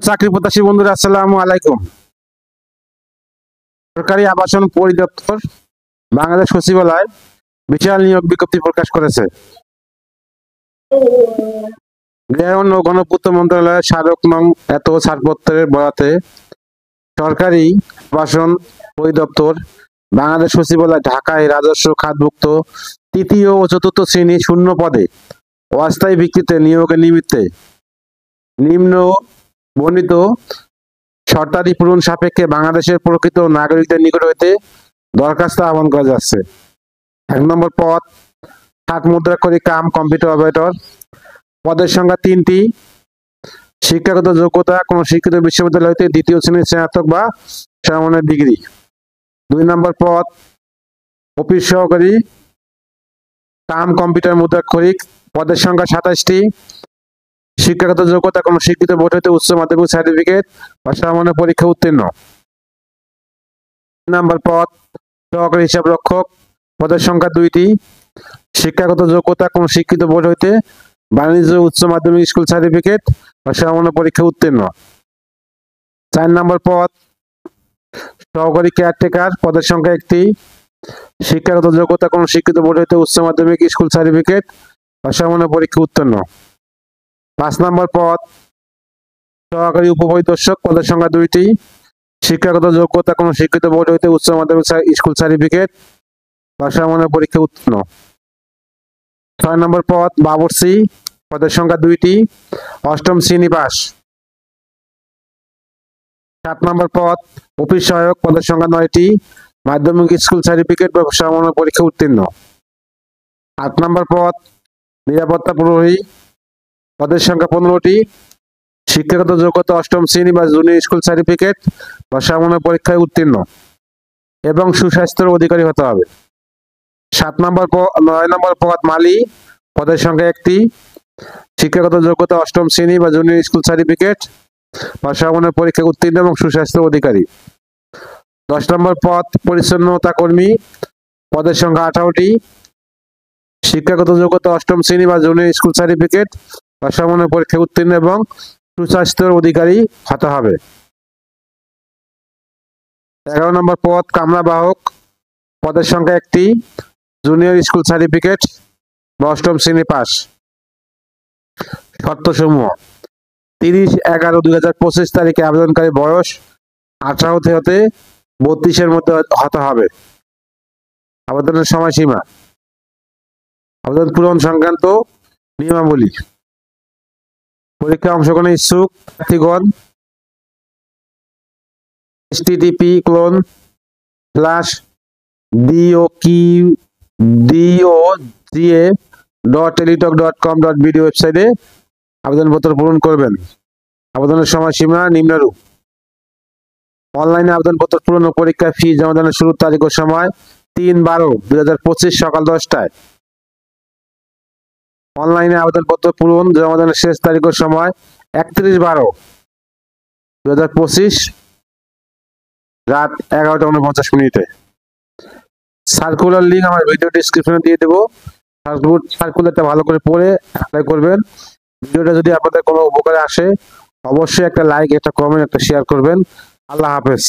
চাকরি প্রত্যাশী বন্ধুরা, আসসালামু আলাইকুম। সরকারি আবাসন পরিদপ্তর বাংলাদেশ সচিবালয় বিশাল নিয়োগ বিজ্ঞপ্তি প্রকাশ করেছে। গৃহ ও গণপূর্ত মন্ত্রণালয়ের স্মারক নং এত ছাড়পত্রের বরাতে সরকারি আবাসন পরিদপ্তর বাংলাদেশ সচিবালয় ঢাকায় রাজস্ব খাতভুক্ত তৃতীয় ও চতুর্থ শ্রেণী শূন্য পদে অস্থায়ী ভিত্তিতে নিয়োগের নিমিত্তে নিম্ন বর্ণিত শর্তাদি পূরণ সাপেক্ষে বাংলাদেশের প্রকৃত নাগরিকদের নিকট হইতে দরখাস্ত আহ্বান করা যাচ্ছে। 1 নম্বর পদ খাত মুদ্রাক্ষরিক কাম কম্পিউটার অপারেটর। পদের সংখ্যা 3টি। শিক্ষাগত যোগ্যতা কোন শিক্ষিত বিশ্ববিদ্যালয় হইতে দ্বিতীয় শ্রেণীর স্নাতক বা সমমানের ডিগ্রি। 2 নম্বর পদ অফিস সহকারী কাম কম্পিউটার মুদ্রাক্ষরিক। পদের সংখ্যা 27টি। শিক্ষাগত যোগ্যতা কোন শিক্ষিত বোর্ড হইতে উচ্চ মাধ্যমিক সার্টিফিকেট বা সমমানের পরীক্ষা উত্তীর্ণ। 3 নম্বর পদ সহকারী হিসাব রক্ষক। পদের সংখ্যা 2টি। শিক্ষাগত যোগ্যতা কোন শিক্ষিত বোর্ড হইতে বাণিজ্য উচ্চ মাধ্যমিক স্কুল সার্টিফিকেট বা সমমানের পরীক্ষা উত্তীর্ণ। 4 নম্বর পদ সহকারী কেয়ারটেকার। পদের সংখ্যা 1টি। শিক্ষাগত যোগ্যতা কোন শিক্ষিত বোর্ড হইতে উচ্চ মাধ্যমিক স্কুল সার্টিফিকেট বা সমমানের পরীক্ষা উত্তীর্ণ। 5 নম্বর পদ সহকারী উপপরিদর্শক। পদের সংখ্যা 2টি। শিক্ষাগত যোগ্যতা কোন শিক্ষিত বোর্ড হইতে উচ্চ মাধ্যমিক স্কুল সার্টিফিকেট বা সমমানের পরীক্ষা উত্তীর্ণ। 6 নম্বর পদ বাবুর্চি। পদের সংখ্যা 2টি। 8ম শ্রেণী পাস। 7 নম্বর পদ অফিস সহায়ক। পদের সংখ্যা 9টি। মাধ্যমিক স্কুল সার্টিফিকেট বা সমমানের পরীক্ষা উত্তীর্ণ। 8 নম্বর পদ নিরাপত্তা প্রহরী। পদের সংখ্যা 15টি। শিক্ষাগত যোগ্যতা 8ম শ্রেণী বা জুনিয়র স্কুল সার্টিফিকেট বা সমমানের পরীক্ষায় উত্তীর্ণ এবং সুস্বাস্থ্যের অধিকারী হতে হবে। 9 নম্বর পদ মালি। পদের সংখ্যা 1টি। শিক্ষাগত যোগ্যতা 8ম শ্রেণী বা জুনিয়র স্কুল সার্টিফিকেট বা সমমানের পরীক্ষায় উত্তীর্ণ এবং সুস্বাস্থ্যের অধিকারী। 10 নম্বর পদ পরিচ্ছন্নতা কর্মী। পদের সংখ্যা 18টি। শিক্ষাগত যোগ্যতা 8ম শ্রেণী বা জুনিয়র স্কুল সার্টিফিকেট বা সমমানের পরীক্ষায় উত্তীর্ণ এবং সুস্বাস্থ্যের অধিকারী হতে হবে। 11 নম্বর পদ কামরা বাহক। পদের সংখ্যা 1টি। জুনিয়র স্কুল সার্টিফিকেট বা 8ম শ্রেণী পাস। শর্তসমূহ: 30/11/2025 তারিখে আবেদনকারী বয়স 18 হতে 32-এর মধ্যে হতে হবে। আবেদনের সময়সীমা, আবেদন পূরণ সংক্রান্ত নিয়মাবলী। পরীক্ষায় অংশগ্রহণের ইচ্ছুক প্রার্থীগণ http://doga.teletalk.com.bd ওয়েবসাইটে আবেদনপত্র পূরণ করবেন। আবেদনের সময়সীমা নিম্নরূপ: অনলাইনে আবেদনপত্র পূরণ ও পরীক্ষার ফি জমাদানের শুরুর তারিখ ও সময় 3/12/2025 সকাল 10টায়। অনলাইনে আবেদনপত্র পূরণ জমাদানের শেষ তারিখ ও সময় 31/12/2025 রাত 11:49 সার্কুলার লিঙ্ক আমার ভিডিও ডেসক্রিপশনে দিয়ে দেবো। সার্কুলারটা ভালো করে পড়ে অ্যাপ্লাই করবেন। ভিডিওটা যদি আপনাদের কোনো উপকারে আসে অবশ্যই একটা লাইক, একটা কমেন্ট, একটা শেয়ার করবেন। আল্লাহ হাফেজ।